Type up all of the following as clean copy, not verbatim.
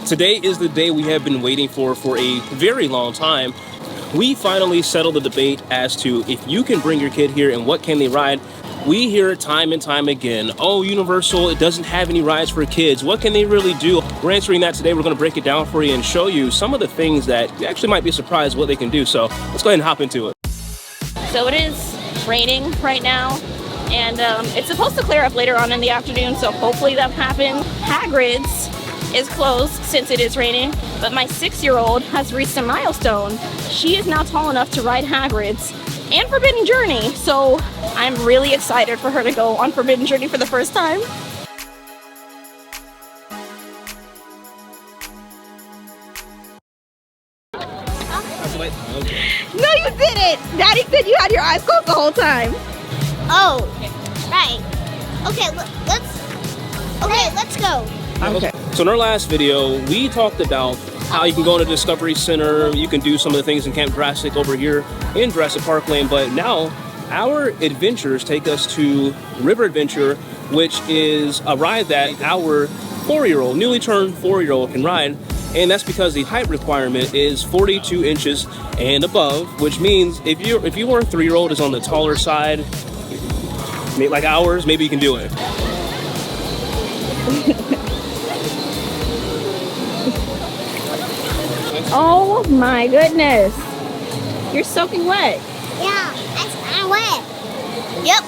Today is the day we have been waiting for a very long time. We finally settled the debate as to if you can bring your kid here and what can they ride. We hear it time and time again. Oh, Universal, it doesn't have any rides for kids. What can they really do? We're answering that today. We're going to break it down for you and show you some of the things that you actually might be surprised what they can do. So let's go ahead and hop into it. So it is raining right now, and it's supposed to clear up later on in the afternoon, so hopefully that happens. Hagrid's is closed since it is raining, but my 6-year-old has reached a milestone. She is now tall enough to ride Hagrid's and Forbidden Journey, so I'm really excited for her to go on Forbidden Journey for the first time. No, you didn't! Daddy said you had your eyes closed the whole time. Oh, right. Okay, let's go. Okay. So in our last video, we talked about how you can go to Discovery Center, you can do some of the things in Camp Jurassic over here in Jurassic Park Lane, but now our adventures take us to River Adventure, which is a ride that our 4-year-old, newly turned 4-year-old can ride, and that's because the height requirement is 42 inches and above, which means if your 3-year-old is on the taller side, like ours, maybe you can do it. Oh my goodness. You're soaking wet. Yeah, that's kind of wet. Yep.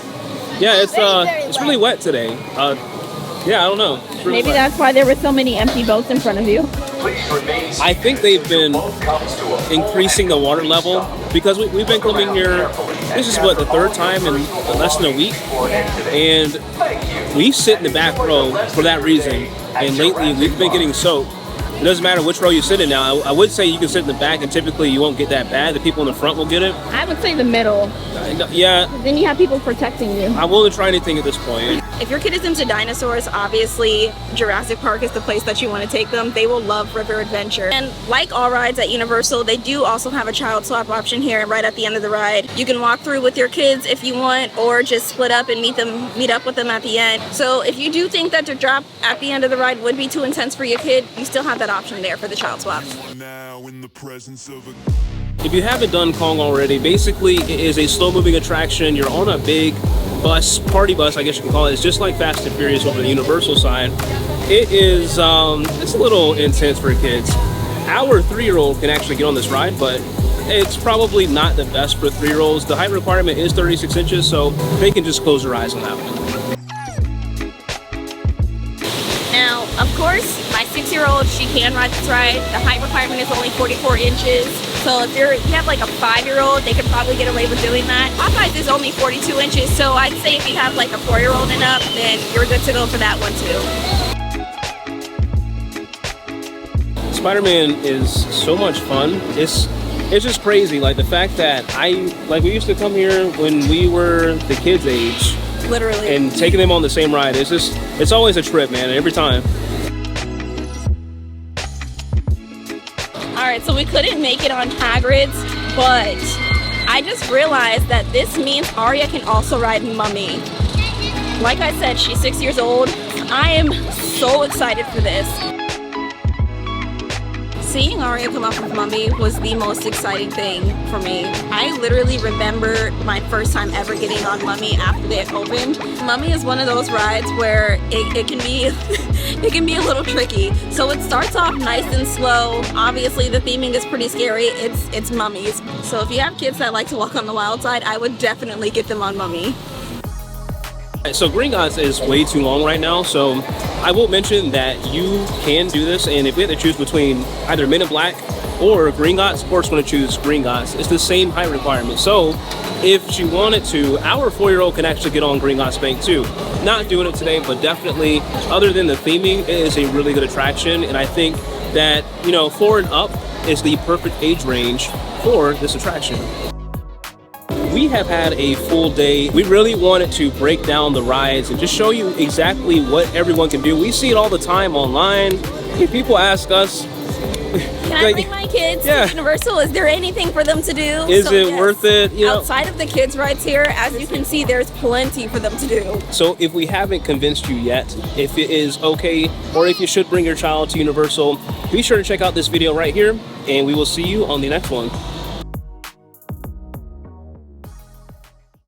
Yeah, it's Very really wet today. Yeah, I don't know. It's really Maybe wet. that's why there were so many empty boats in front of you. I think they've been increasing the water level because we've been coming here. This is what, the 3rd time in less than a week, and we sit in the back row for that reason. And lately we've been getting soaked. It doesn't matter which row you sit in now. I would say you can sit in the back, and typically you won't get that bad. The people in the front will get it. I would say the middle. Yeah. Then you have people protecting you. I'm willing to try anything at this point. If your kid is into dinosaurs, obviously Jurassic Park is the place that you want to take them. They will love River Adventure. And like all rides at Universal, they do also have a child swap option here right at the end of the ride. You can walk through with your kids if you want, or just split up and meet up with them at the end. So if you do think that the drop at the end of the ride would be too intense for your kid, you still have that option there for the child swap. If you haven't done Kong already, basically it is a slow-moving attraction. You're on a big bus, party bus, I guess you can call it. It's just like Fast and Furious over the Universal side. It is, it's a little intense for kids. Our 3-year-old can actually get on this ride, but it's probably not the best for 3-year-olds. The height requirement is 36 inches, so they can just close their eyes on that one. Now, of course, my 6-year-old, she can ride this ride. The height requirement is only 44 inches. So if you have like a 5-year-old, they could probably get away with doing that. Popeye's is only 42 inches, so I'd say if you have like a 4-year-old and up, then you're good to go for that one too. Spider-Man is so much fun. It's just crazy, like the fact that we used to come here when we were the kids' age. Literally. And taking them on the same ride, it's always a trip, man, every time. Alright, so we couldn't make it on Hagrid's, but I just realized that this means Aria can also ride Mummy. Like I said, she's 6 years old. I am so excited for this. Seeing Aria come up with Mummy was the most exciting thing for me. I literally remember my first time ever getting on Mummy after they had opened. Mummy is one of those rides where it can be it can be a little tricky. So it starts off nice and slow. Obviously the theming is pretty scary. It's mummies. So if you have kids that like to walk on the wild side, I would definitely get them on Mummy. So Gringotts is way too long right now, so I will mention that you can do this, and if we had to choose between either Men in Black or Gringotts, of course we're going to choose Gringotts. It's the same height requirement, so if she wanted to, our 4-year-old can actually get on Gringotts Bank too. Not doing it today, but definitely, other than the theming, it is a really good attraction, and I think that, 4 and up is the perfect age range for this attraction. We have had a full day. We really wanted to break down the rides and just show you exactly what everyone can do. We see it all the time online. People ask us, Can I bring my kids Yeah. to Universal? Is there anything for them to do? Is So, it yes. worth it? You know, Outside of the kids' rides here, as you can see, there's plenty for them to do. so if we haven't convinced you yet, if it is okay, or if you should bring your child to Universal, be sure to check out this video right here, and we will see you on the next one.